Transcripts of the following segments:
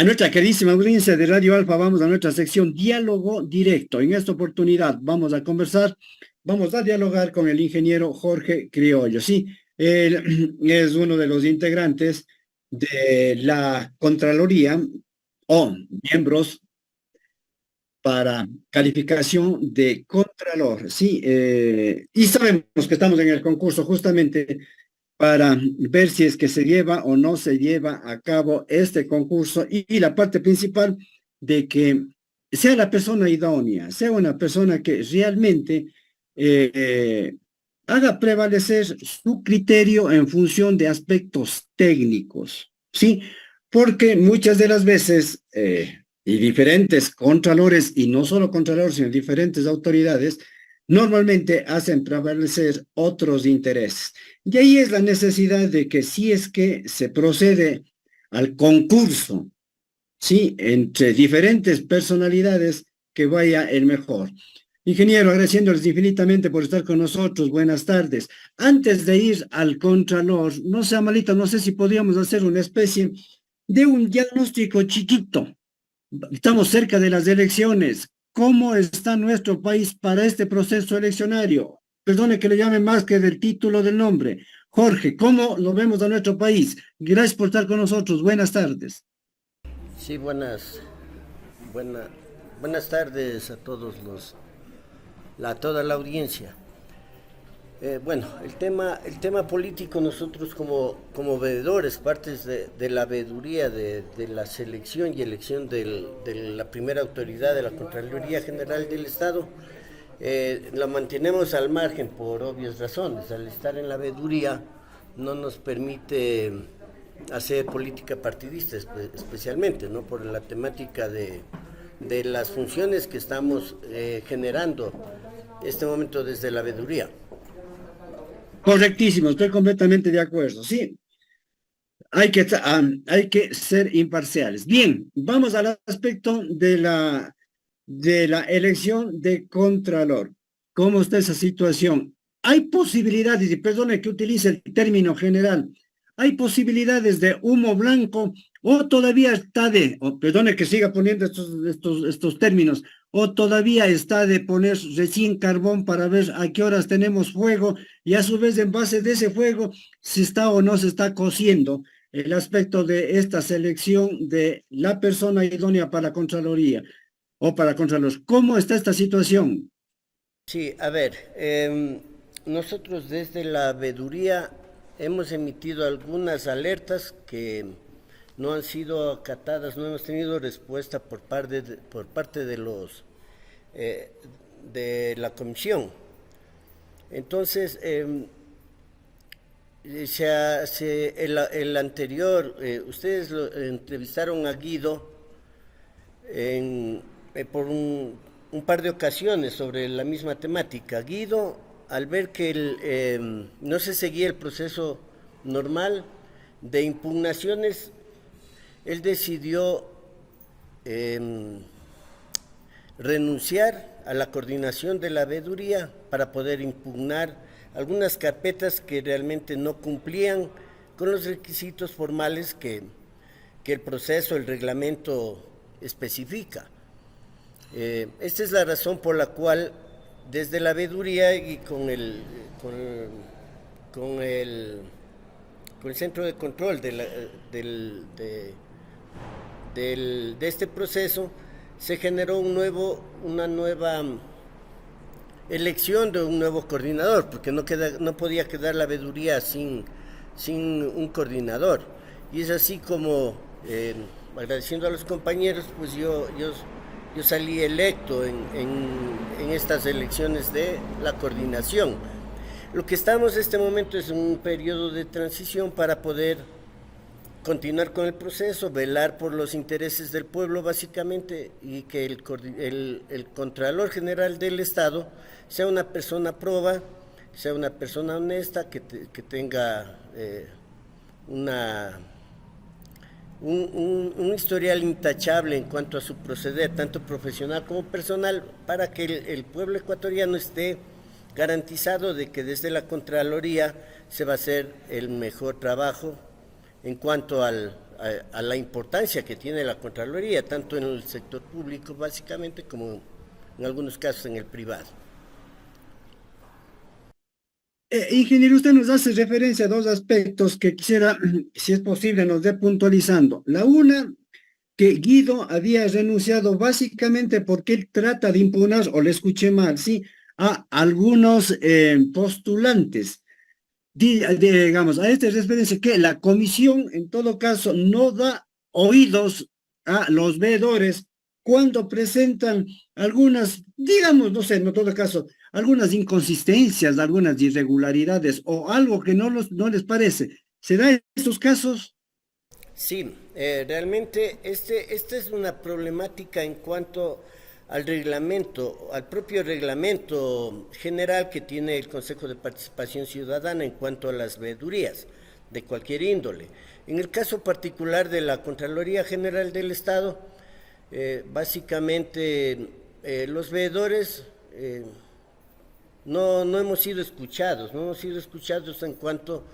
A nuestra queridísima audiencia de Radio Alfa, vamos a nuestra sección Diálogo Directo. En esta oportunidad vamos a dialogar con el ingeniero Jorge Criollo. Sí, él es uno de los integrantes de la Contraloría o miembros para calificación de Contralor. Sí, y sabemos que estamos en el concurso justamente para ver si es que se lleva o no se lleva a cabo este concurso y la parte principal de que sea la persona idónea, sea una persona que realmente eh, eh, haga prevalecer su criterio en función de aspectos técnicos, ¿sí? Porque muchas de las veces, y diferentes contralores, y no solo contralores, sino diferentes autoridades, normalmente hacen prevalecer otros intereses. Y ahí es la necesidad de que si es que se procede al concurso, ¿sí? Entre diferentes personalidades, que vaya el mejor. Ingeniero, agradeciéndoles infinitamente por estar con nosotros. Buenas tardes. Antes de ir al Contralor, no sea malito, no sé si podríamos hacer una especie de un diagnóstico chiquito. Estamos cerca de las elecciones. ¿Cómo está nuestro país para este proceso eleccionario? Perdone que le llame más que del título del nombre. Jorge, ¿cómo lo vemos a nuestro país? Gracias por estar con nosotros. Buenas tardes. Sí, buena- buenas tardes a a toda la audiencia. Bueno, el tema político, nosotros como veedores, partes de la veeduría de la selección y elección de la primera autoridad de la Contraloría General del Estado, la mantenemos al margen por obvias razones. Al estar en la veeduría no nos permite hacer política partidista, especialmente, ¿no? Por la temática de las funciones que estamos generando este momento desde la veeduría. Correctísimo, estoy completamente de acuerdo. Sí, hay que ser imparciales. Bien, vamos al aspecto de la elección de Contralor. ¿Cómo está esa situación? Hay posibilidades, y perdone que utilice el término general, hay posibilidades de humo blanco o todavía está o perdone que siga poniendo estos términos, o todavía está de poner recién carbón para ver a qué horas tenemos fuego y a su vez en base de ese fuego si está o no se está cociendo el aspecto de esta selección de la persona idónea para la Contraloría o para Contralor. ¿Cómo está esta situación? Sí, a ver, nosotros desde la veeduría hemos emitido algunas alertas que no han sido acatadas, no hemos tenido respuesta por parte de eh, de la comisión. Entonces, el anterior, ustedes entrevistaron a Guido por un par de ocasiones sobre la misma temática. Guido, al ver que no se seguía el proceso normal de impugnaciones, él decidió eh, renunciar a la coordinación de la veeduría para poder impugnar algunas carpetas que realmente no cumplían con los requisitos formales que el proceso, el reglamento especifica. Esta es la razón por la cual desde la veeduría y con el, con el centro de control de este proceso se generó una nueva elección de un nuevo coordinador, porque no podía quedar la veeduría sin un coordinador. Y es así como, agradeciendo a los compañeros, pues yo salí electo en estas elecciones de la coordinación. Lo que estamos en este momento es un periodo de transición para poder continuar con el proceso, velar por los intereses del pueblo básicamente y que el Contralor General del Estado sea una persona proba, sea una persona honesta, que tenga una un historial intachable en cuanto a su proceder, tanto profesional como personal, para que el pueblo ecuatoriano esté garantizado de que desde la Contraloría se va a hacer el mejor trabajo en cuanto a la importancia que tiene la Contraloría, tanto en el sector público básicamente como en algunos casos en el privado. Ingeniero, usted nos hace referencia a dos aspectos que quisiera, si es posible, nos dé puntualizando. La una, que Guido había renunciado básicamente porque él trata de impugnar, o le escuché mal, ¿sí? A algunos postulantes. Digamos, a esta referencia que la comisión en todo caso no da oídos a los veedores cuando presentan algunas, digamos, no sé, en todo caso, algunas inconsistencias, algunas irregularidades o algo que no les parece. ¿Se da en estos casos? Sí, realmente esta es una problemática en cuanto al reglamento, al propio reglamento general que tiene el Consejo de Participación Ciudadana en cuanto a las veedurías de cualquier índole. En el caso particular de la Contraloría General del Estado, básicamente los veedores no hemos sido escuchados, no hemos sido escuchados en cuanto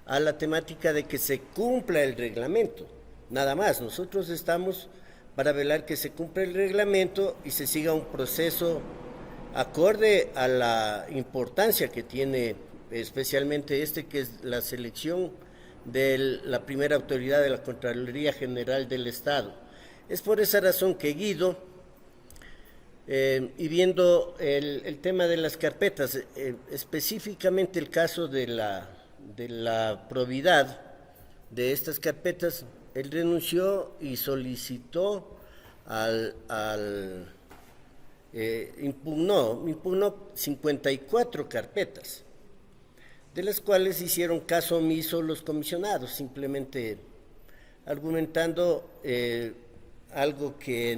a la temática de que se cumpla el reglamento. Nada más, nosotros estamos para velar que se cumpla el reglamento y se siga un proceso acorde a la importancia que tiene especialmente que es la selección de la primera autoridad de la Contraloría General del Estado. Es por esa razón que Guido, y viendo el tema de las carpetas, específicamente el caso de la probidad de estas carpetas, él renunció y solicitó impugnó 54 carpetas, de las cuales hicieron caso omiso los comisionados, simplemente argumentando algo que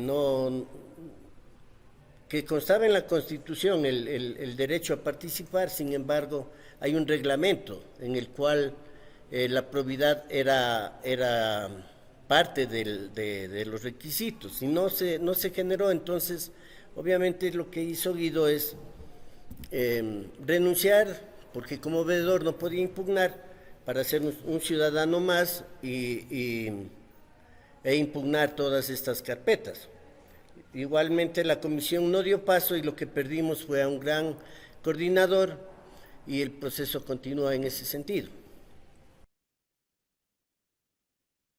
constaba en la Constitución, el derecho a participar. Sin embargo, hay un reglamento en el cual la probidad era parte de los requisitos y no se generó. Entonces, obviamente lo que hizo Guido es renunciar, porque como veedor no podía impugnar, para ser un ciudadano más e impugnar todas estas carpetas. Igualmente la comisión no dio paso y lo que perdimos fue a un gran coordinador y el proceso continúa en ese sentido.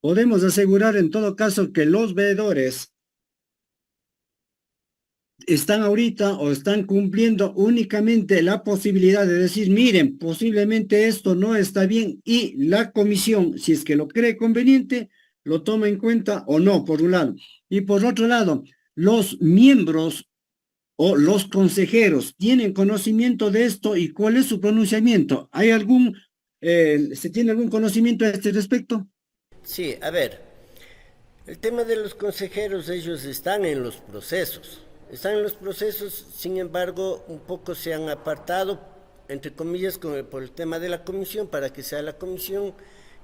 Podemos asegurar en todo caso que los veedores están ahorita o están cumpliendo únicamente la posibilidad de decir, miren, posiblemente esto no está bien y la comisión, si es que lo cree conveniente, lo toma en cuenta o no, por un lado. Y por otro lado, los miembros o los consejeros tienen conocimiento de esto y cuál es su pronunciamiento. ¿Se tiene algún conocimiento a este respecto? Sí, a ver, el tema de los consejeros, ellos están en los procesos. Sin embargo, un poco se han apartado, entre comillas, por el tema de la comisión, para que sea la comisión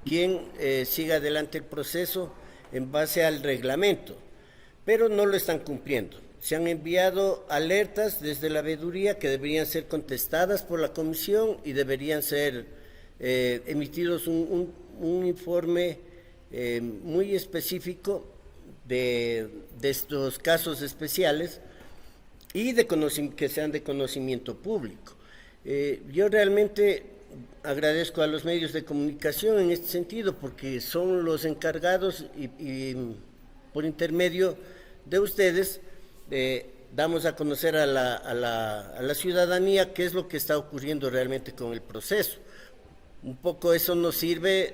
quien siga adelante el proceso en base al reglamento, pero no lo están cumpliendo. Se han enviado alertas desde la veeduría que deberían ser contestadas por la comisión y deberían ser emitidos un informe muy específico de estos casos especiales y que sean de conocimiento público. Yo realmente agradezco a los medios de comunicación en este sentido, porque son los encargados y por intermedio de ustedes damos a conocer a la ciudadanía qué es lo que está ocurriendo realmente con el proceso. Un poco eso nos sirve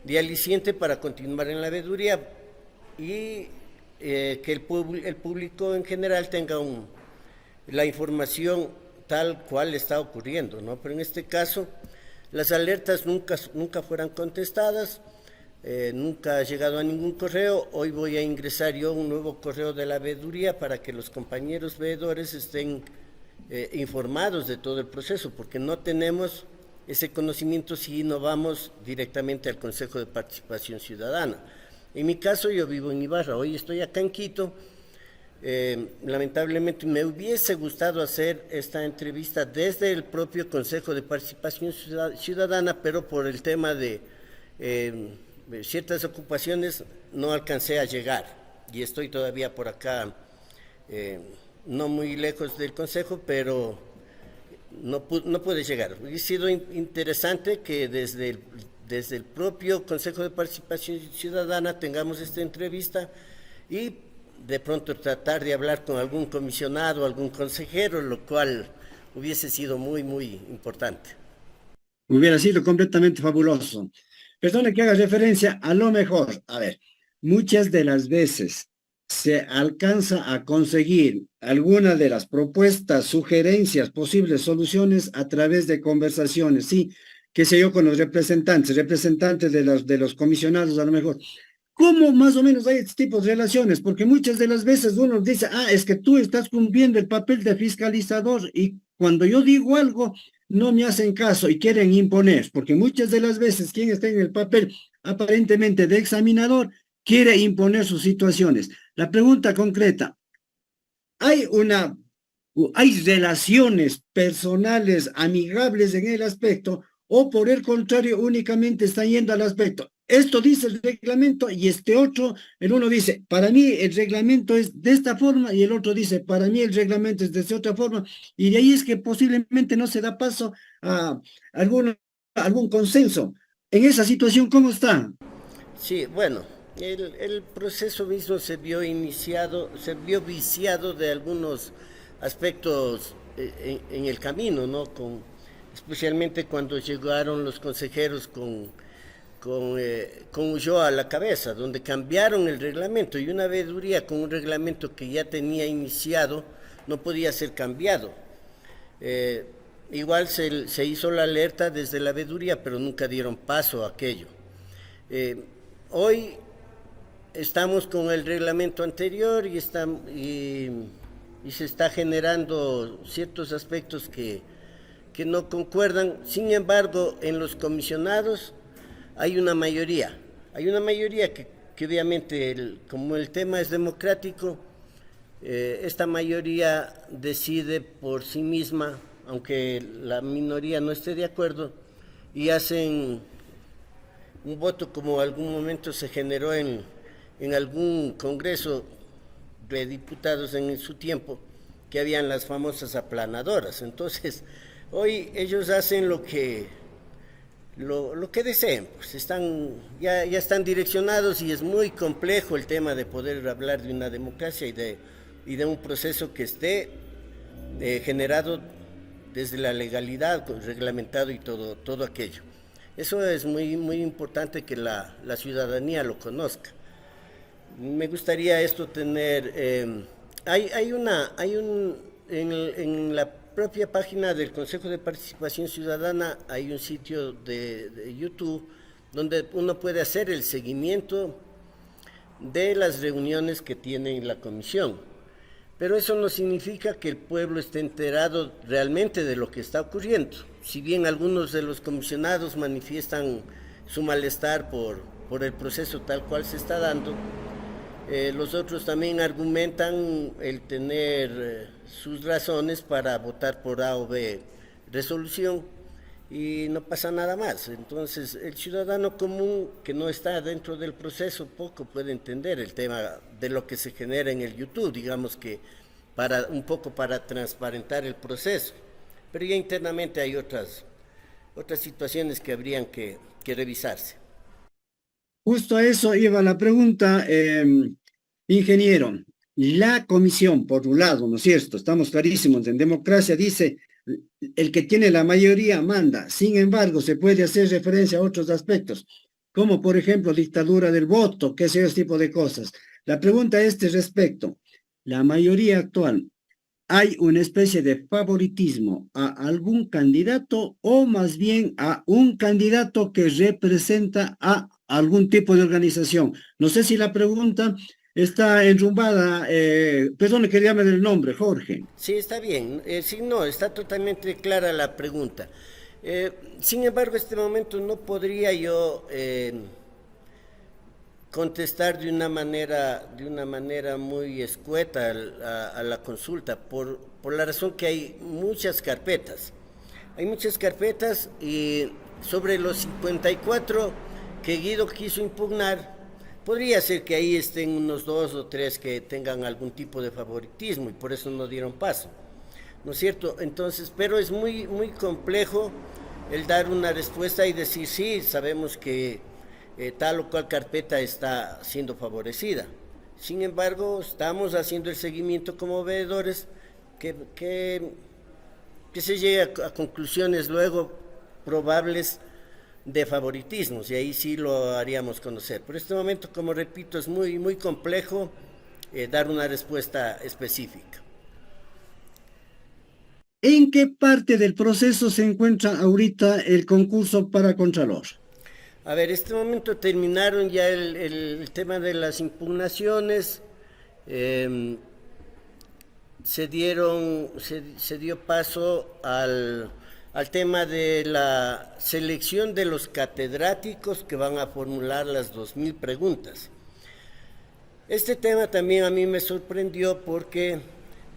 de aliciente para continuar en la veeduría y que el público en general tenga la información tal cual está ocurriendo, ¿no? Pero en este caso, las alertas nunca fueron contestadas, nunca ha llegado a ningún correo. Hoy voy a ingresar yo un nuevo correo de la veeduría para que los compañeros veedores estén informados de todo el proceso, porque no tenemos ese conocimiento si no vamos directamente al Consejo de Participación Ciudadana. En mi caso, yo vivo en Ibarra, hoy estoy acá en Quito. Lamentablemente me hubiese gustado hacer esta entrevista desde el propio Consejo de Participación Ciudadana, pero por el tema ciertas ocupaciones no alcancé a llegar y estoy todavía por acá, no muy lejos del Consejo, pero no pude llegar. Ha sido interesante que desde el propio Consejo de Participación Ciudadana tengamos esta entrevista y de pronto tratar de hablar con algún comisionado, algún consejero, lo cual hubiese sido muy, muy importante. Hubiera sido completamente fabuloso. Perdone que haga referencia a lo mejor. A ver, muchas de las veces se alcanza a conseguir alguna de las propuestas, sugerencias, posibles soluciones a través de conversaciones, sí, qué sé yo, con los representantes de los comisionados a lo mejor. ¿Cómo más o menos hay este tipo de relaciones? Porque muchas de las veces uno dice, es que tú estás cumpliendo el papel de fiscalizador y cuando yo digo algo, no me hacen caso y quieren imponer, porque muchas de las veces quien está en el papel aparentemente de examinador quiere imponer sus situaciones. La pregunta concreta, ¿hay hay relaciones personales, amigables en el aspecto, o por el contrario, únicamente está yendo al aspecto? Esto dice el reglamento y este otro, el uno dice, para mí el reglamento es de esta forma y el otro dice, para mí el reglamento es de esta otra forma, y de ahí es que posiblemente no se da paso a algún consenso. En esa situación, ¿cómo está? Sí, bueno, el proceso mismo se vio viciado de algunos aspectos en el camino, ¿no? Especialmente cuando llegaron los consejeros con Ulloa a la cabeza, donde cambiaron el reglamento y una veeduría con un reglamento que ya tenía iniciado no podía ser cambiado. Igual se hizo la alerta desde la veeduría, pero nunca dieron paso a aquello. Hoy estamos con el reglamento anterior y se está generando ciertos aspectos que no concuerdan. Sin embargo, en los comisionados hay una mayoría que obviamente, como el tema es democrático, esta mayoría decide por sí misma, aunque la minoría no esté de acuerdo, y hacen un voto como algún momento se generó en algún congreso de diputados en su tiempo, que habían las famosas aplanadoras. Entonces, hoy ellos hacen lo que deseen, pues ya están direccionados y es muy complejo el tema de poder hablar de una democracia y de un proceso que esté generado desde la legalidad, reglamentado y todo aquello. Eso es muy, muy importante que la ciudadanía lo conozca. Me gustaría esto tener, en la propia página del Consejo de Participación Ciudadana hay un sitio de YouTube donde uno puede hacer el seguimiento de las reuniones que tiene la comisión. Pero eso no significa que el pueblo esté enterado realmente de lo que está ocurriendo. Si bien algunos de los comisionados manifiestan su malestar por el proceso tal cual se está dando, los otros también argumentan el tener sus razones para votar por A o B resolución y no pasa nada más. Entonces, el ciudadano común que no está dentro del proceso poco puede entender el tema de lo que se genera en el YouTube, digamos que un poco para transparentar el proceso. Pero ya internamente hay otras situaciones que habrían que revisarse. Justo a eso iba la pregunta, ingeniero. La comisión, por un lado, ¿no es cierto? Estamos clarísimos, en democracia dice, el que tiene la mayoría manda. Sin embargo, se puede hacer referencia a otros aspectos, como por ejemplo dictadura del voto, qué sé yo, ese tipo de cosas. La pregunta es respecto, la mayoría actual, ¿hay una especie de favoritismo a algún candidato o más bien a un candidato que representa a algún tipo de organización? No sé si la pregunta está enrumbada, perdón que llame del nombre, Jorge. Sí, está bien. Sí, no, está totalmente clara la pregunta. Sin embargo, en este momento no podría yo contestar de una manera muy escueta a la consulta, por la razón que hay muchas carpetas. Hay muchas carpetas y sobre los 54 que Guido quiso impugnar, podría ser que ahí estén unos 2 o 3 que tengan algún tipo de favoritismo y por eso no dieron paso, ¿no es cierto? Entonces, pero es muy, muy complejo el dar una respuesta y decir, sí, sabemos que tal o cual carpeta está siendo favorecida. Sin embargo, estamos haciendo el seguimiento como veedores que se llegue a conclusiones luego probables de favoritismos y ahí sí lo haríamos conocer. Por este momento, como repito, es muy, muy complejo dar una respuesta específica. ¿En qué parte del proceso se encuentra ahorita el concurso para Contralor? A ver, este momento terminaron ya el tema de las impugnaciones, se dio paso al tema de la selección de los catedráticos que van a formular las 2000 preguntas. Este tema también a mí me sorprendió porque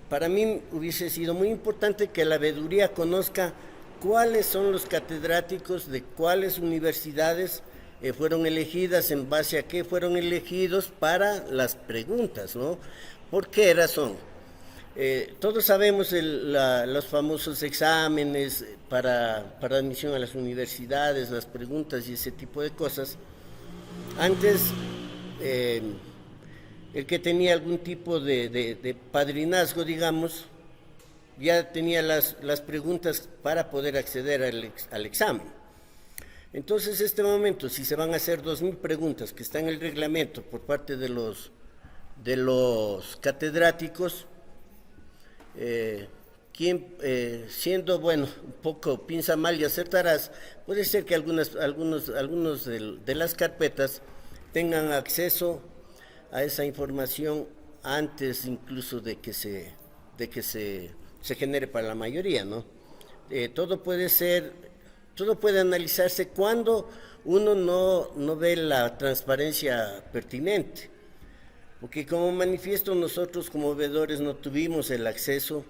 para mí hubiese sido muy importante que la veeduría conozca cuáles son los catedráticos de cuáles universidades fueron elegidas, en base a qué fueron elegidos para las preguntas, ¿no? ¿Por qué razón? Todos sabemos los famosos exámenes para admisión a las universidades, las preguntas y ese tipo de cosas. Antes, el que tenía algún tipo de padrinazgo, digamos, ya tenía las preguntas para poder acceder al examen. Entonces, este momento, si se van a hacer 2000 preguntas que está en el reglamento por parte de los catedráticos, siendo, bueno, un poco piensa mal y acertarás, puede ser que algunos de las carpetas tengan acceso a esa información antes incluso de que se genere para la mayoría, ¿no? Todo puede analizarse cuando uno no ve la transparencia pertinente. Porque como manifiesto, nosotros como veedores no tuvimos el acceso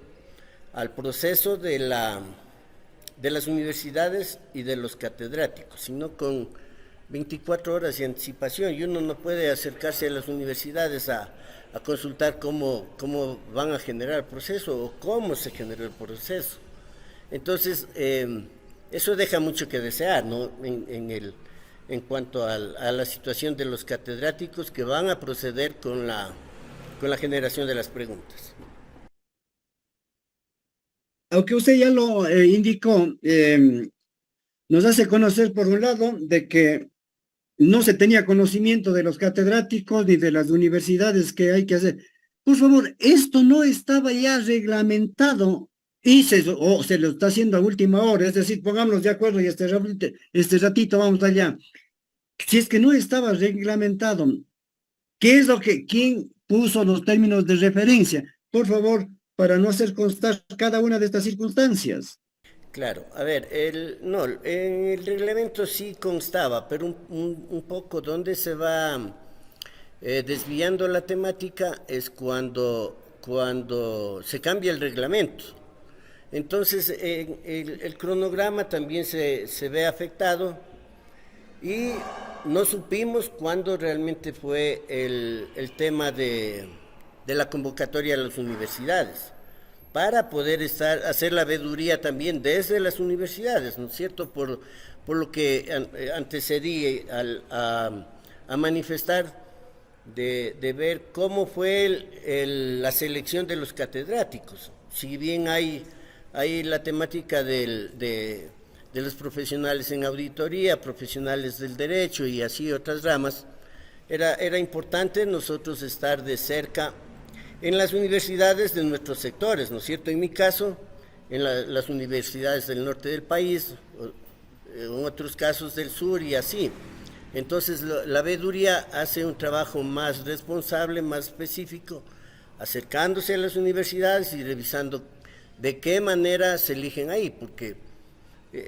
al proceso de las universidades y de los catedráticos, sino con 24 horas de anticipación, y uno no puede acercarse a las universidades a consultar cómo van a generar el proceso o cómo se generó el proceso. Entonces, eso deja mucho que desear, ¿no? En cuanto a la situación de los catedráticos que van a proceder con la generación de las preguntas. Aunque usted ya lo indicó, nos hace conocer por un lado de que no se tenía conocimiento de los catedráticos ni de las universidades que hay que hacer. Por favor, esto no estaba ya reglamentado y se lo está haciendo a última hora, es decir, pongámonos de acuerdo y este ratito vamos allá. Si es que no estaba reglamentado, quién puso los términos de referencia? Por favor, para no hacer constar cada una de estas circunstancias. Claro, a ver, en el reglamento sí constaba, pero un poco donde se va desviando la temática es cuando se cambia el reglamento. Entonces, el cronograma también se ve afectado y no supimos cuándo realmente fue el tema de la convocatoria a las universidades, para poder hacer la veeduría también desde las universidades, ¿no es cierto? Por lo que antecedí a manifestar de ver cómo fue la selección de los catedráticos. Si bien hay la temática de los profesionales en auditoría, profesionales del derecho y así otras ramas, era importante nosotros estar de cerca en las universidades de nuestros sectores, ¿no es cierto? En mi caso, en las universidades del norte del país, en otros casos del sur y así. Entonces, la veeduría hace un trabajo más responsable, más específico, acercándose a las universidades y revisando de qué manera se eligen ahí, porque,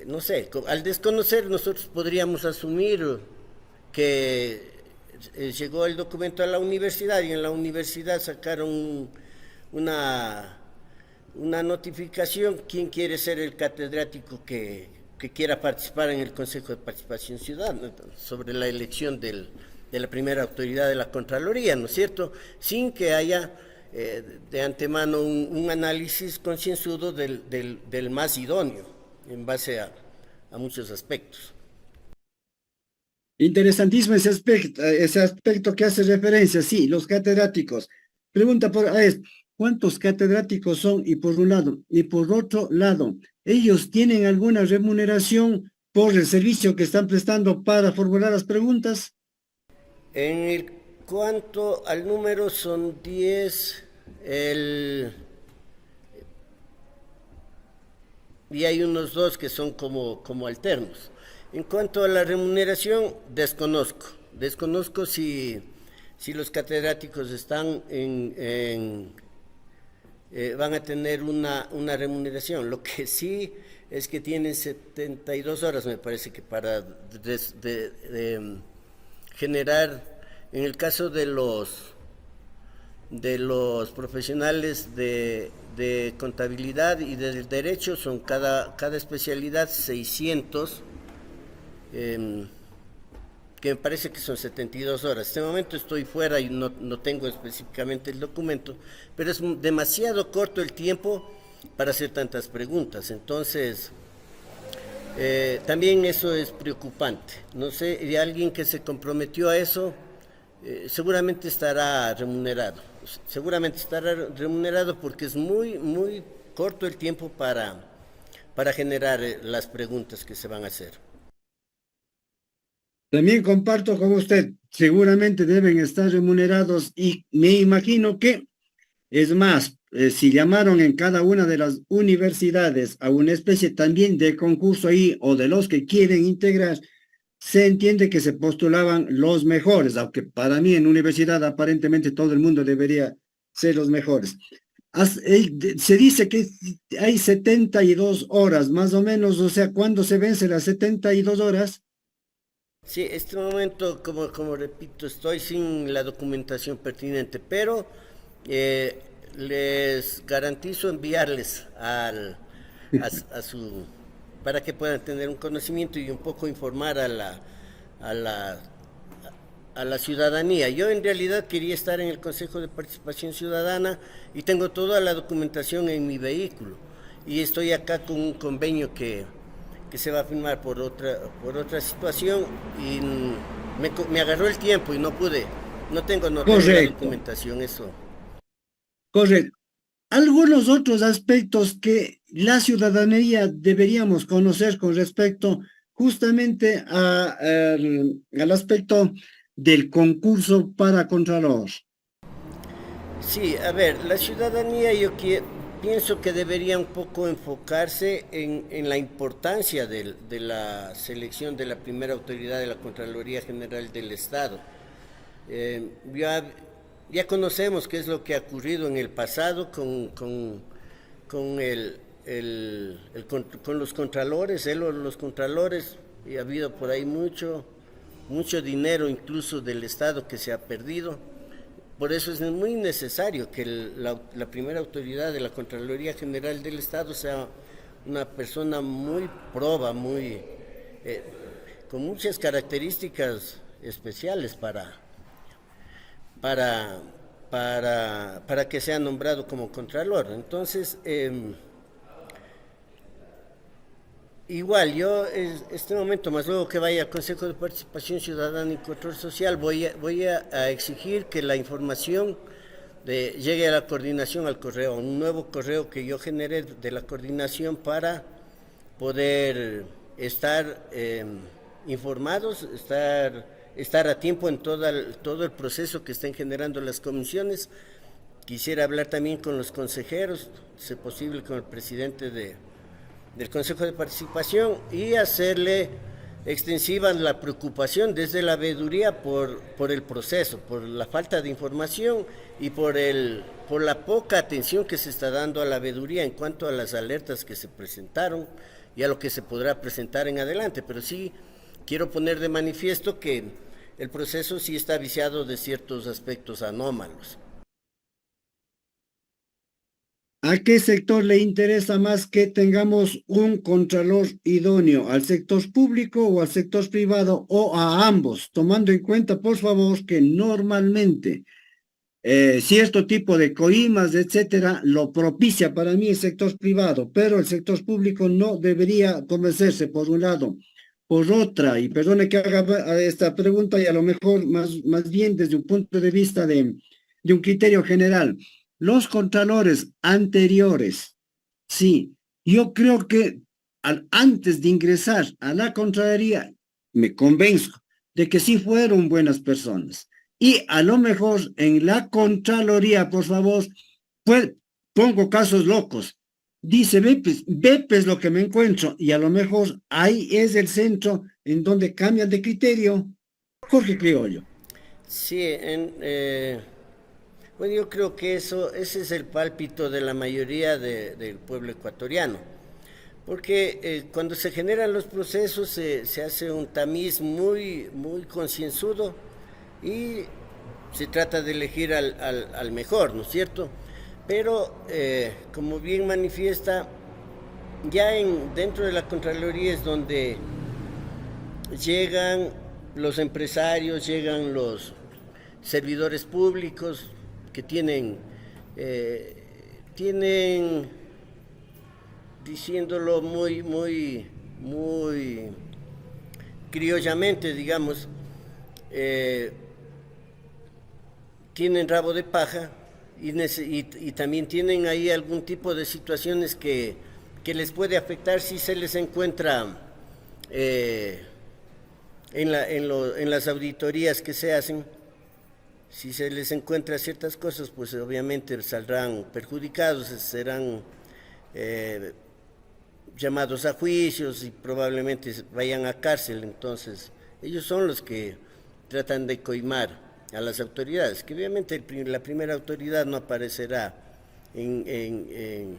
no sé, al desconocer nosotros podríamos asumir que llegó el documento a la universidad y en la universidad sacaron una notificación quién quiere ser el catedrático que que quiera participar en el Consejo de Participación Ciudadana sobre la elección de la primera autoridad de la Contraloría, ¿no es cierto? Sin que haya de antemano un análisis concienzudo del más idóneo en base a muchos aspectos. Interesantísimo ese aspecto que hace referencia, sí, los catedráticos. Pregunta por AES, ¿cuántos catedráticos son? Y por un lado, y por otro lado, ¿ellos tienen alguna remuneración por el servicio que están prestando para formular las preguntas? Cuanto al número, son 10, y hay unos dos que son como alternos. En cuanto a la remuneración, desconozco si los catedráticos están van a tener una remuneración. Lo que sí es que tienen 72 horas, me parece que para generar, en el caso de los profesionales de contabilidad y del derecho, son cada especialidad 600, que me parece que son 72 horas. En este momento estoy fuera y no tengo específicamente el documento, pero es demasiado corto el tiempo para hacer tantas preguntas. Entonces, también eso es preocupante. No sé, y alguien que se comprometió a eso, seguramente estará remunerado. Seguramente estará remunerado porque es muy corto el tiempo para generar las preguntas que se van a hacer. También comparto con usted, seguramente deben estar remunerados y me imagino que, es más, si llamaron en cada una de las universidades a una especie también de concurso ahí o de los que quieren integrar, se entiende que se postulaban los mejores, aunque para mí en universidad aparentemente todo el mundo debería ser los mejores. Se dice que hay 72 horas más o menos, o sea, ¿cuándo se vence las 72 horas? Sí, este momento, como repito, estoy sin la documentación pertinente, pero les garantizo enviarles a su, para que puedan tener un conocimiento y un poco informar a la, a la ciudadanía. Yo en realidad quería estar en el Consejo de Participación Ciudadana y tengo toda la documentación en mi vehículo. Y estoy acá con un convenio que se va a firmar por otra situación y me agarró el tiempo y no tengo la documentación, eso. Correcto. Algunos otros aspectos que la ciudadanía deberíamos conocer con respecto justamente al aspecto del concurso para Contralor. Sí, a ver, la ciudadanía pienso que debería un poco enfocarse en la importancia de la selección de la primera autoridad de la Contraloría General del Estado. Ya conocemos qué es lo que ha ocurrido en el pasado con los contralores, los contralores, y ha habido por ahí mucho dinero incluso del Estado que se ha perdido. Por eso es muy necesario que la primera autoridad de la Contraloría General del Estado sea una persona muy proba, con muchas características especiales para que sea nombrado como Contralor. Entonces, igual, yo este momento, más luego que vaya al Consejo de Participación Ciudadana y Control Social, voy a exigir que la información llegue a la coordinación al correo, un nuevo correo que yo generé de la coordinación para poder estar informados, estar a tiempo en todo el proceso que estén generando las comisiones. Quisiera hablar también con los consejeros, si es posible con el presidente del Consejo de Participación y hacerle extensiva la preocupación desde la veeduría por el proceso, por la falta de información y por la poca atención que se está dando a la veeduría en cuanto a las alertas que se presentaron y a lo que se podrá presentar en adelante. Pero sí quiero poner de manifiesto que el proceso sí está viciado de ciertos aspectos anómalos. ¿A qué sector le interesa más que tengamos un contralor idóneo? ¿Al sector público o al sector privado o a ambos? Tomando en cuenta, por favor, que normalmente cierto tipo de coimas, etcétera, lo propicia para mí el sector privado, pero el sector público no debería convencerse, por un lado. Por otra, y perdone que haga esta pregunta y a lo mejor más bien desde un punto de vista de un criterio general. Los contralores anteriores, sí, yo creo que antes de ingresar a la Contraloría, me convenzo de que sí fueron buenas personas. Y a lo mejor en la Contraloría, por favor, pues pongo casos locos. Dice Bepe es lo que me encuentro, y a lo mejor ahí es el centro en donde cambian de criterio. Jorge Criollo. Sí, bueno, yo creo que ese es el pálpito de la mayoría del pueblo ecuatoriano, porque cuando se generan los procesos se hace un tamiz muy concienzudo y se trata de elegir al mejor, ¿no es cierto? Pero, como bien manifiesta, ya dentro de la Contraloría es donde llegan los empresarios, llegan los servidores públicos que tienen, diciéndolo muy criollamente, digamos, eh, tienen rabo de paja y también tienen ahí algún tipo de situaciones que les puede afectar si se les encuentra en las auditorías que se hacen. Si se les encuentra ciertas cosas, pues obviamente saldrán perjudicados, serán llamados a juicios y probablemente vayan a cárcel. Entonces, ellos son los que tratan de coimar a las autoridades, que obviamente la primera autoridad no aparecerá en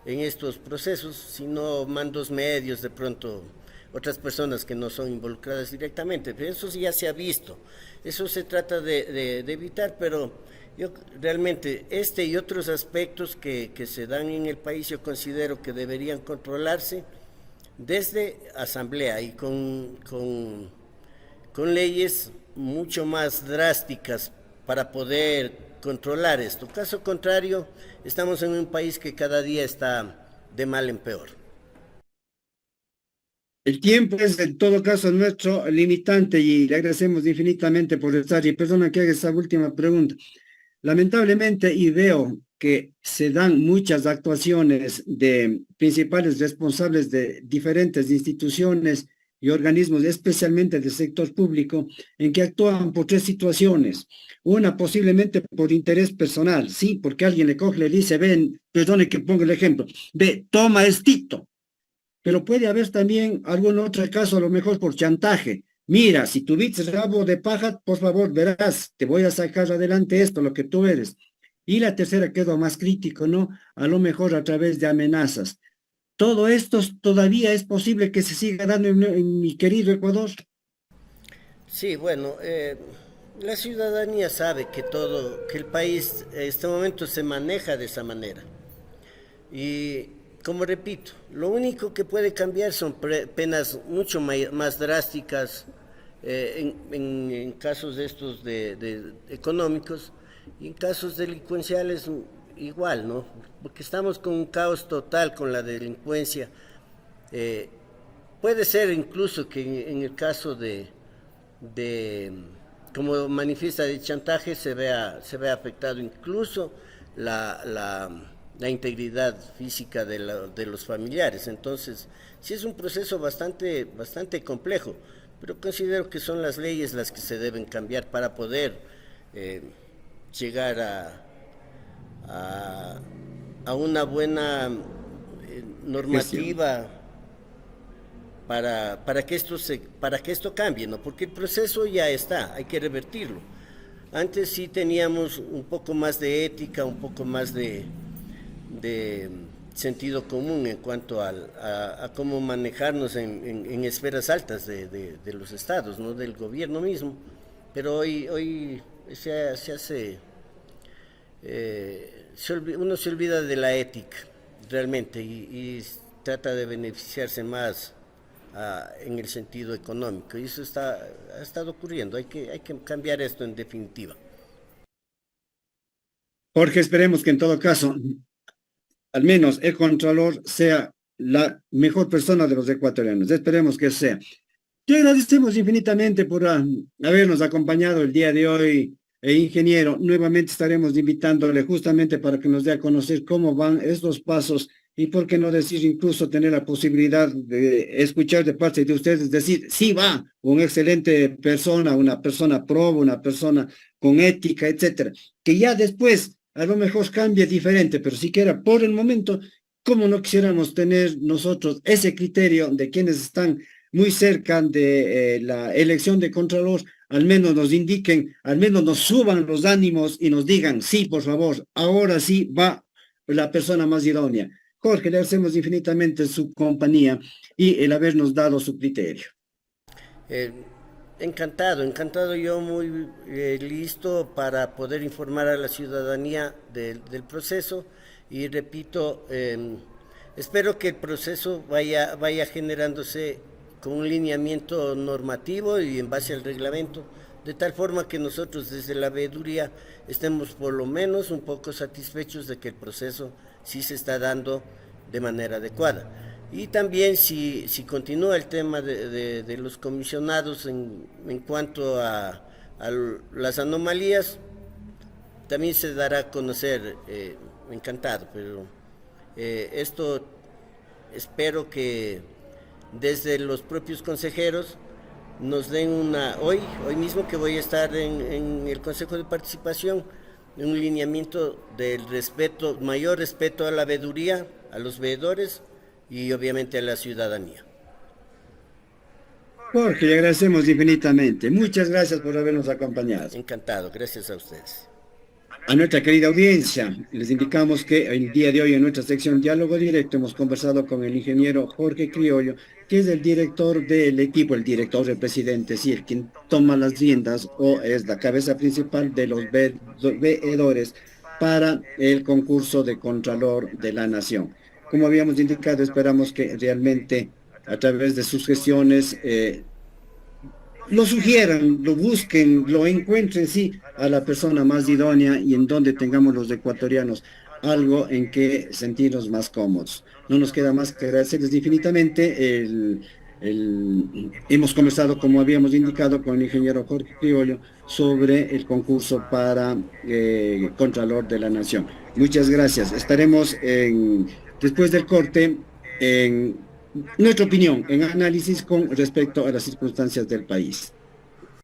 estos procesos, sino mandos medios, de pronto otras personas que no son involucradas directamente, pero eso sí ya se ha visto, eso se trata de evitar, pero yo realmente este y otros aspectos que se dan en el país yo considero que deberían controlarse desde asamblea y con leyes mucho más drásticas para poder controlar esto. Caso contrario, estamos en un país que cada día está de mal en peor. El tiempo es en todo caso nuestro limitante y le agradecemos infinitamente por estar. Y perdona que haga esa última pregunta. Lamentablemente, y veo que se dan muchas actuaciones de principales responsables de diferentes instituciones y organismos, especialmente del sector público, en que actúan por tres situaciones. Una, posiblemente por interés personal, sí, porque alguien le coge, le dice, ven, perdone que ponga el ejemplo, ve, toma estito. Pero puede haber también algún otro caso, a lo mejor por chantaje. Mira, si tuviste rabo de paja, por favor, verás, te voy a sacar adelante esto, lo que tú eres. Y la tercera, que es lo más crítico, ¿no? A lo mejor a través de amenazas. Todo esto todavía es posible que se siga dando en mi querido Ecuador. Sí, bueno, la ciudadanía sabe que el país en este momento se maneja de esa manera. Y como repito, lo único que puede cambiar son penas mucho más drásticas en casos de estos de económicos y en casos delincuenciales igual, ¿no? Porque estamos con un caos total con la delincuencia. Eh, Puede ser incluso que en el caso de como manifiesta de chantaje se vea afectado incluso la integridad física de los familiares. Entonces, sí es un proceso bastante complejo, pero considero que son las leyes las que se deben cambiar para poder eh, llegar a, a una buena Gestión. normativa para que esto cambie, ¿no? Porque el proceso ya está, hay que revertirlo. Antes sí teníamos un poco más de ética, un poco más de sentido común en cuanto a cómo manejarnos en esferas altas de los estados, ¿no? Del gobierno mismo. Pero hoy se hace uno se olvida de la ética realmente y trata de beneficiarse más en el sentido económico. Y eso ha estado ocurriendo. Hay que cambiar esto en definitiva. Jorge, esperemos que en todo caso, al menos el Contralor sea la mejor persona de los ecuatorianos. Esperemos que sea. Te agradecemos infinitamente por habernos acompañado el día de hoy, ingeniero. Nuevamente estaremos invitándole justamente para que nos dé a conocer cómo van estos pasos y por qué no decir, incluso tener la posibilidad de escuchar de parte de ustedes, decir, sí va, una excelente persona, una persona proba, una persona con ética, etcétera. Que ya después a lo mejor cambie diferente, pero siquiera por el momento, como no quisiéramos tener nosotros ese criterio de quienes están muy cerca de la elección de Contralor, al menos nos indiquen, al menos nos suban los ánimos y nos digan, sí, por favor, ahora sí va la persona más idónea. Jorge, le agradecemos infinitamente su compañía y el habernos dado su criterio. Eh, encantado yo muy listo para poder informar a la ciudadanía del proceso y repito, espero que el proceso vaya generándose con un lineamiento normativo y en base al reglamento, de tal forma que nosotros desde la veeduría estemos por lo menos un poco satisfechos de que el proceso sí se está dando de manera adecuada. Y también si continúa el tema de los comisionados en cuanto a las anomalías, también se dará a conocer, encantado, pero esto espero que desde los propios consejeros nos den hoy mismo que voy a estar en el Consejo de Participación, un lineamiento del respeto, mayor respeto a la veeduría, a los veedores y obviamente a la ciudadanía. Jorge, le agradecemos infinitamente. Muchas gracias por habernos acompañado. Encantado, gracias a ustedes. A nuestra querida audiencia, les indicamos que el día de hoy en nuestra sección Diálogo Directo hemos conversado con el ingeniero Jorge Criollo, que es el director del equipo, el director del presidente, sí, el quien toma las riendas o es la cabeza principal de los veedores para el concurso de Contralor de la Nación. Como habíamos indicado, esperamos que realmente a través de sus gestiones lo sugieran, lo busquen, lo encuentren, sí, a la persona más idónea y en donde tengamos los ecuatorianos algo en que sentirnos más cómodos. No nos queda más que agradecerles infinitamente. Hemos conversado, como habíamos indicado, con el ingeniero Jorge Criollo sobre el concurso para Contralor de la Nación. Muchas gracias. Estaremos después del corte en nuestra opinión, en análisis con respecto a las circunstancias del país.